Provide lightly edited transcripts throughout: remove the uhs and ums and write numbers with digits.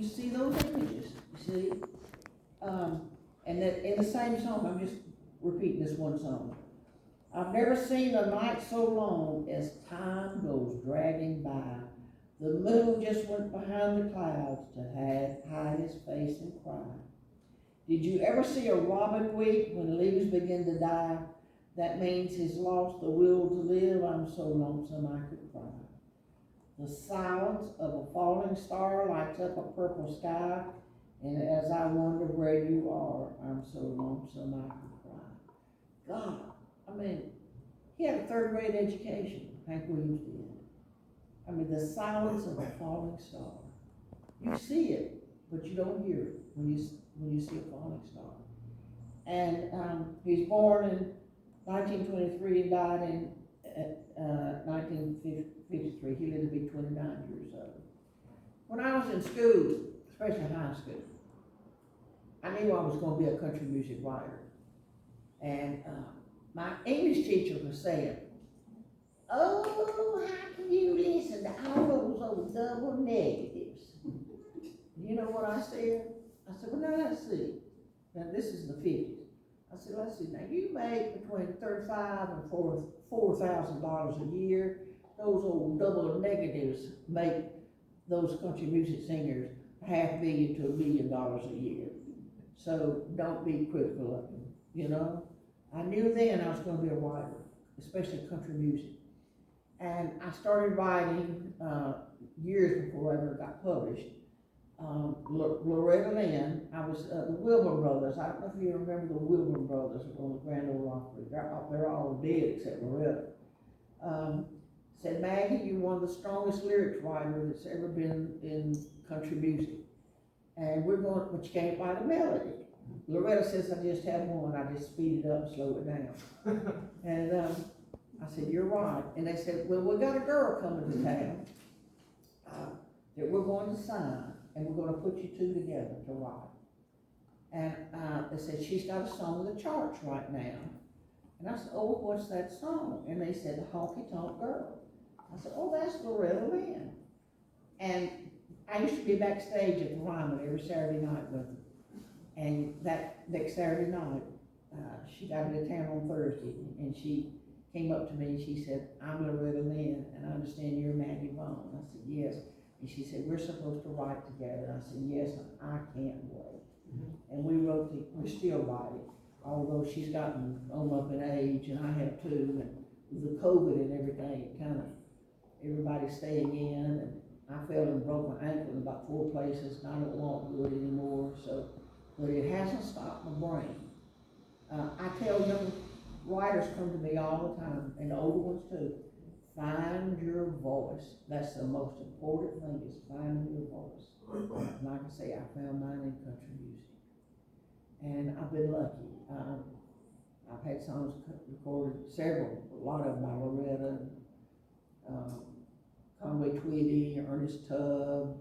you see those images, you see? And that in the same song, I'm just repeating this one song. I've never seen a night so long as time goes dragging by. The moon just went behind the clouds to hide his face and cry. Did you ever see a robin weep when leaves begin to die? That means he's lost the will to live. I'm so lonesome I could cry. The silence of a falling star lights up a purple sky, and as I wonder where you are, I'm so lonesome I could cry. God, I mean, he had a third-grade education, Hank Williams did. I mean, the silence of a falling star. You see it, but you don't hear it when you see a falling star. And he's born in 1923 and died in 1953. He lived to be 29 years old. When I was in school, especially high school, I knew I was going to be a country music writer. And my English teacher was saying, "Oh, how can you listen to all those old double negatives?" You know what I said? I said, "Well, now let's see. Now this is the 50s. I said, let's see. Now you make between $35,000 and $4,000 a year. Those old double negatives make those country music singers $500,000 to $1 million a year. So don't be critical of them, you know." I knew then I was going to be a writer, especially country music. And I started writing years before I ever got published. LorettaLynn, I was the Wilburn Brothers. I don't know if you remember the Wilburn Brothers on the Grand Ole Opry. They're all dead except Loretta. Said, "Maggie, you're one of the strongest lyrics writers that's ever been in country music. And we're going, but you can't write a melody." Loretta says, "I just have one. I just speed it up and slow it down." And I said, "You're right." And they said, "Well, we got a girl coming to town that we're going to sign, and we're going to put you two together to write." And they said, "She's got a song in the charts right now." And I said, "Oh, what's that song?" And they said, "The Honky Tonk Girl." I said, "Oh, that's LorettaLynn." And I used to be backstage at the Ryman every Saturday night with her. And that next Saturday night, she got into town on Thursday, and she came up to me and she said, "I'm LorettaLynn, and I understand you're Maggie Vaughn." I said, "Yes." And she said, "We're supposed to write together." I said, "Yes, I can't wait." And we wrote we're still writing, although she's gotten on up in age, and I have too, and with the COVID and everything, it kind of, everybody staying in, and I fell and broke my ankle in about 4 places, and I don't walk good anymore, so, but it hasn't stopped my brain. I tell young writers come to me all the time, and the older ones too, find your voice. That's the most important thing, is finding your voice. And like I say, I found mine in country music. And I've been lucky. I've had songs recorded, a lot of them by Loretta, Conway Twitty, Ernest Tubb,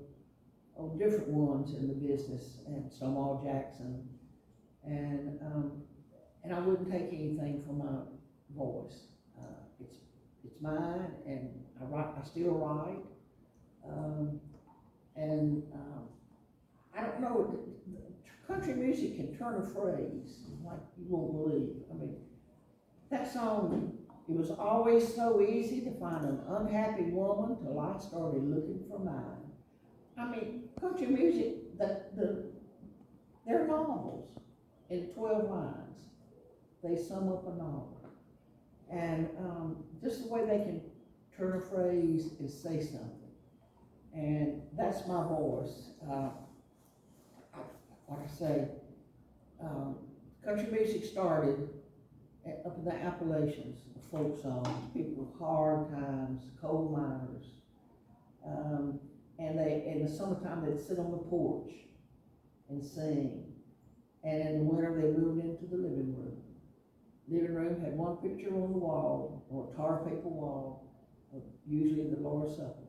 different ones in the business, and Stonewall Jackson. And I wouldn't take anything from my voice. It's mine, and I still write. I don't know, country music can turn a phrase like you won't believe. I mean, that song, it was always so easy to find an unhappy woman till I started looking for mine. I mean, country music, they're novels in 12 lines. They sum up a novel. And just the way they can turn a phrase and say something. And that's my voice. Like I say, country music started up in the Appalachians, the folk songs, people with hard times, coal miners. And in the summertime, they'd sit on the porch and sing. And in the winter, they moved into the living room. Living room had one picture on the wall, or a tar paper wall, usually the Lord's Supper.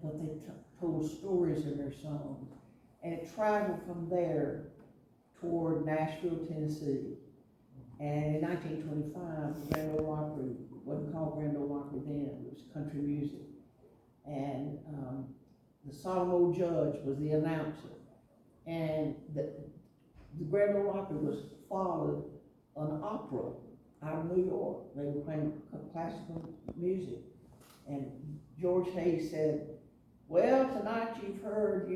But they told stories in their songs. And it traveled from there toward Nashville, Tennessee. And in 1925, the Grand Ole Opry, it wasn't called Grand Ole Opry then, it was country music. And the solemn old judge was the announcer. And the Grand Ole Opry was followed an opera out of New York. They were playing classical music. And George Hayes said, well, tonight you've heard,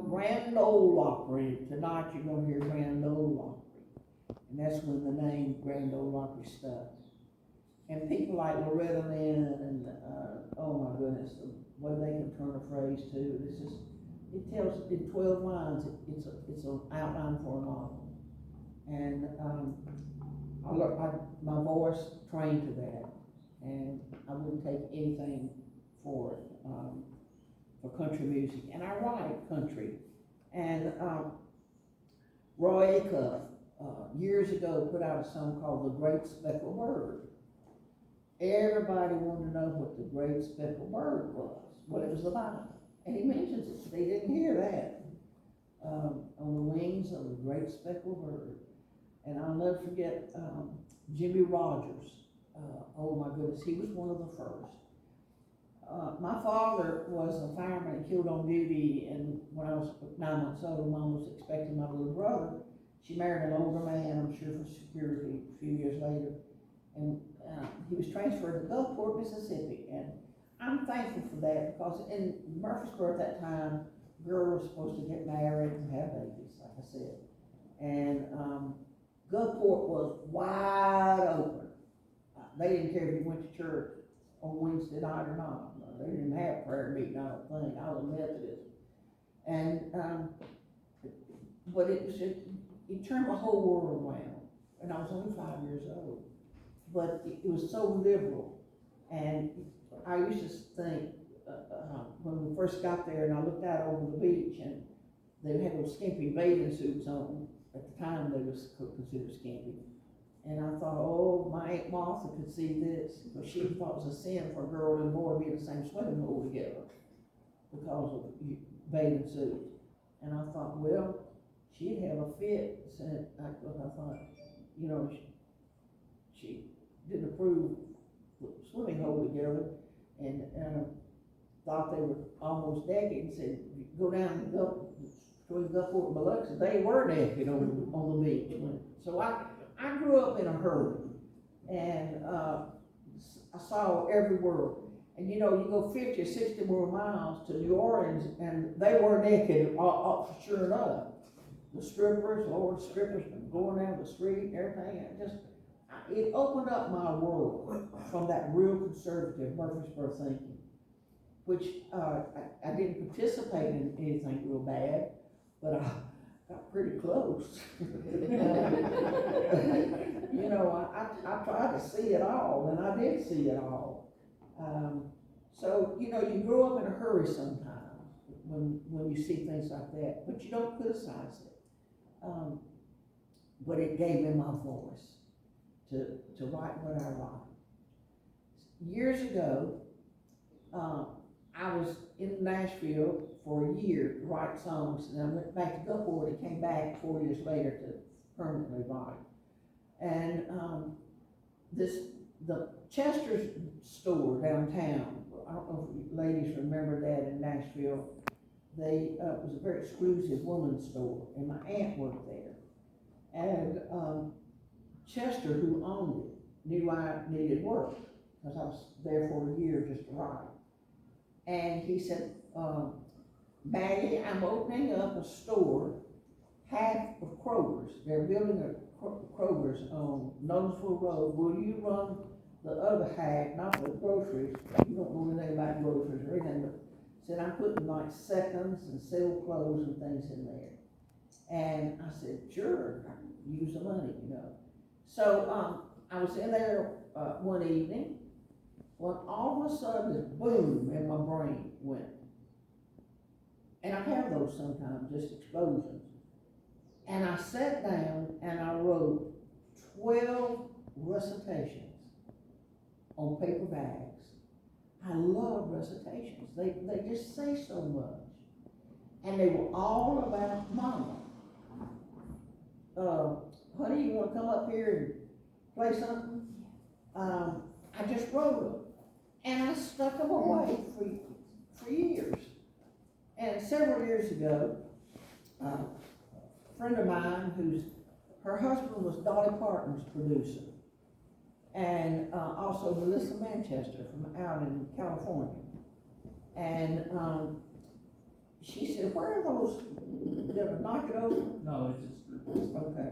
Grand Ole Opry. Tonight you're going to hear Grand Ole Opry. And that's when the name Grand Ole Opry stuck. And people like LorettaLynn and, oh my goodness, the way they can turn a phrase too. It tells in 12 lines, it's an outline for a novel. And my voice trained to that. And I wouldn't take anything for it, for country music. And I write country. And Roy Acuff, years ago, put out a song called The Great Speckled Bird. Everybody wanted to know what the Great Speckled Bird was, what it was about. And he mentions it. They didn't hear that. On the wings of the Great Speckled Bird. And I'll never forget Jimmy Rogers. Oh my goodness, he was one of the first. My father was a fireman and killed on duty, and when I was 9 months old, Mom was expecting my little brother. She married an older man, I'm sure for security, a few years later. And he was transferred to Gulfport, Mississippi. And I'm thankful for that, because in Murfreesboro at that time, girls were supposed to get married and have babies, like I said. And Gulfport was wide open. They didn't care if you went to church on Wednesday night or not. They didn't have prayer meeting, I don't think. I was a Methodist. And, but it turned my whole world around. And I was only 5 years old. But it was so liberal. And I used to think, when we first got there and I looked out over the beach, and they had those skimpy bathing suits on. At the time, they was considered skimpy. And I thought, oh, my Aunt Martha could see this, because she thought it was a sin for a girl and boy to be in the same swimming hole together because of bathing suits. And I thought, well, she'd have a fit. And I thought, she didn't approve the swimming hole together, and thought they were almost naked, and said, go down and go between Gulfport and Biloxi. They were naked on the beach. So I grew up in a hurry, and I saw every world. And you go 50 or 60 more miles to New Orleans, and they were naked, sure enough. The strippers, Lord, strippers going down the street and everything. It opened up my world from that real conservative Murfreesboro thinking, which I didn't participate in anything real bad, but I got pretty close. I tried to see it all, and I did see it all. So, you grow up in a hurry sometimes when you see things like that, but you don't criticize it. But it gave me my voice to write what I write. Years ago, I was in Nashville for a year to write songs, and I went back to Gulfport and came back 4 years later to permanently write. And the Chester's store downtown, I don't know if you ladies remember that in Nashville, it was a very exclusive woman's store, and my aunt worked there. And Chester, who owned it, knew I needed work, because I was there for a year just to write. And he said, Maggie, I'm opening up a store, half of Kroger's. They're building a Kroger's on Noblesville Road. Will you run the other half, not the groceries? You don't know anything about groceries or anything, but said, I'm putting like seconds and sale clothes and things in there. And I said, sure, I can use the money, So I was in there one evening, when all of a sudden, boom, and my brain went. And I have those sometimes, just explosions. And I sat down and I wrote 12 recitations on paper bags. I love recitations. They just say so much. And they were all about Mama. Honey, you want to come up here and play something? I just wrote them. And I stuck them away for years. And several years ago, a friend of mine her husband was DollyParton's producer, and also Melissa Manchester from out in California. And she said, where are those, did I knock it over? No, it's just. Okay.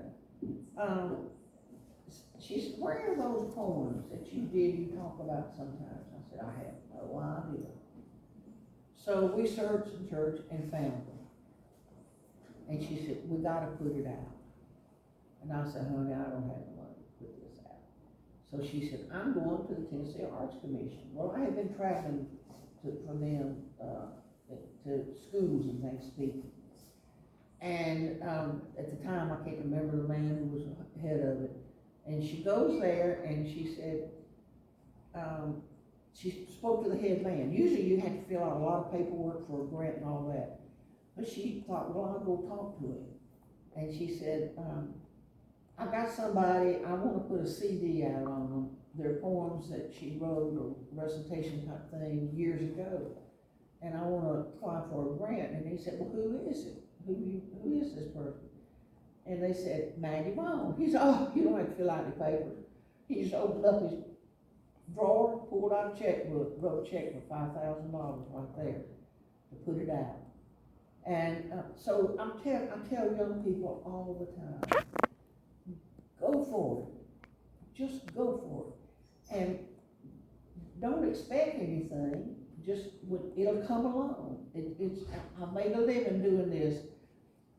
She said, where are those poems that you talk about sometimes? I said, I have no idea. So we searched and searched and found them. And she said, we gotta put it out. And I said, honey, I don't have the money to put this out. So she said, I'm going to the Tennessee Arts Commission. Well, I had been traveling for them to schools and things speaking. And at the time, I can't remember the man who was head of it. And she goes there and she said, she spoke to the head man. Usually you had to fill out a lot of paperwork for a grant and all that. But she thought, well, I'll go talk to him. And she said, I got somebody, I want to put a CD out on them. They're poems that she wrote or recitation type thing years ago. And I want to apply for a grant. And he said, well, who is it? Who is this person? And they said, Maggie Vaughn. He said, oh, you don't have to fill out any papers. He just opened up his drawer, pulled out a checkbook, wrote a check for $5,000 right there to put it out. And so I tell young people all the time, go for it. Just go for it. And don't expect anything. Just it'll come along. I made a living doing this.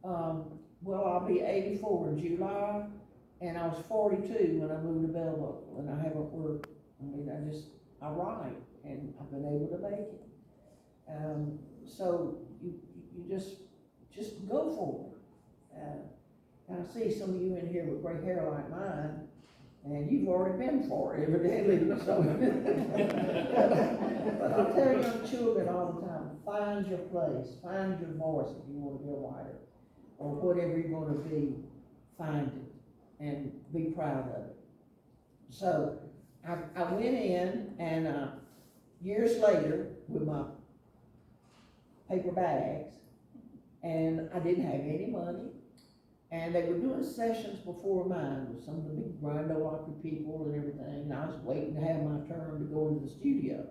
Well, I'll be 84 in July, and I was 42 when I moved to Belle Buckle, and I haven't worked. I mean, I write, and I've been able to make it. So you just go for it. And I see some of you in here with gray hair like mine, and you've already been for it, evidently. So, but I tell young children all the time, find your place, find your voice if you want to be a writer, or whatever you're going to be, find it, and be proud of it. So I went in, and years later, with my paper bags, and I didn't have any money, and they were doing sessions before mine with some of the big grind opera people and everything, and I was waiting to have my turn to go into the studio.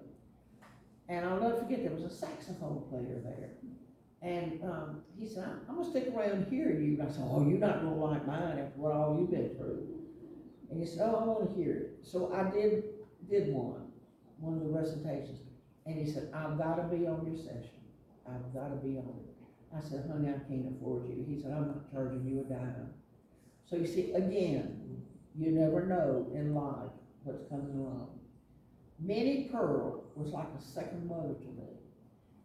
And I'll never forget, there was a saxophone player there. And he said, I'm gonna stick around and hear you. And I said, oh, you're not gonna like mine after what all you've been through. And he said, oh, I wanna hear it. So I did one of the recitations. And he said, I've gotta be on your session. I've gotta be on it. I said, honey, I can't afford you. He said, I'm not charging you a dime. So you see, again, you never know in life what's coming along. Minnie Pearl was like a second mother to me.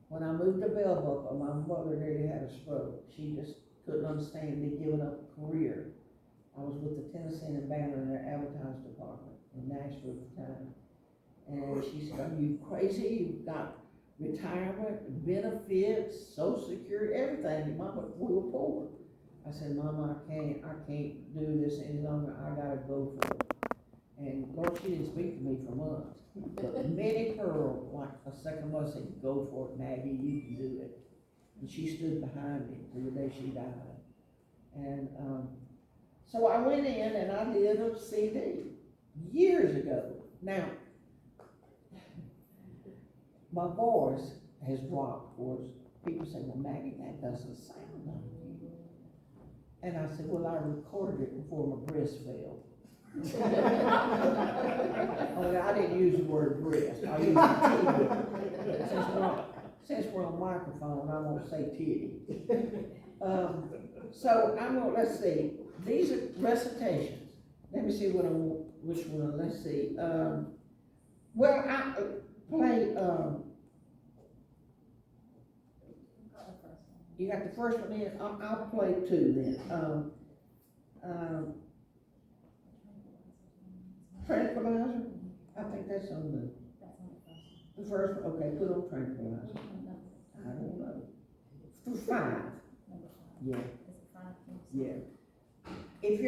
When I moved to Belle Buckle, my mother nearly had a stroke. She just couldn't understand me giving up a career. I was with the Tennessee and Banner in their advertising department in Nashville at the time. And she said, are you crazy? You've got retirement, benefits, Social Security, everything. Mama, we were poor. I said, Mama, I can't do this any longer. I gotta go for it. And Lord, she didn't speak to me for months. But Minnie Pearl, like a second mother, said, go for it, Maggie, you can do it. And she stood behind me till the day she died. And so I went in and I did a CD years ago. Now, my voice has dropped, of course. People say, well, Maggie, that doesn't sound like you. And I said, well, I recorded it before my breast failed. Only I didn't use the word breast, I used titty. Since we're on microphone, I'm gonna say titty. So let's see, these are recitations. Let me see which one, let's see. Well, I play, you got the first one in, I'll play two then. Tranquilizer? I think that's on the first one. Okay, put on Tranquilizer. I don't know. Through 5. Yeah. Yeah. If you're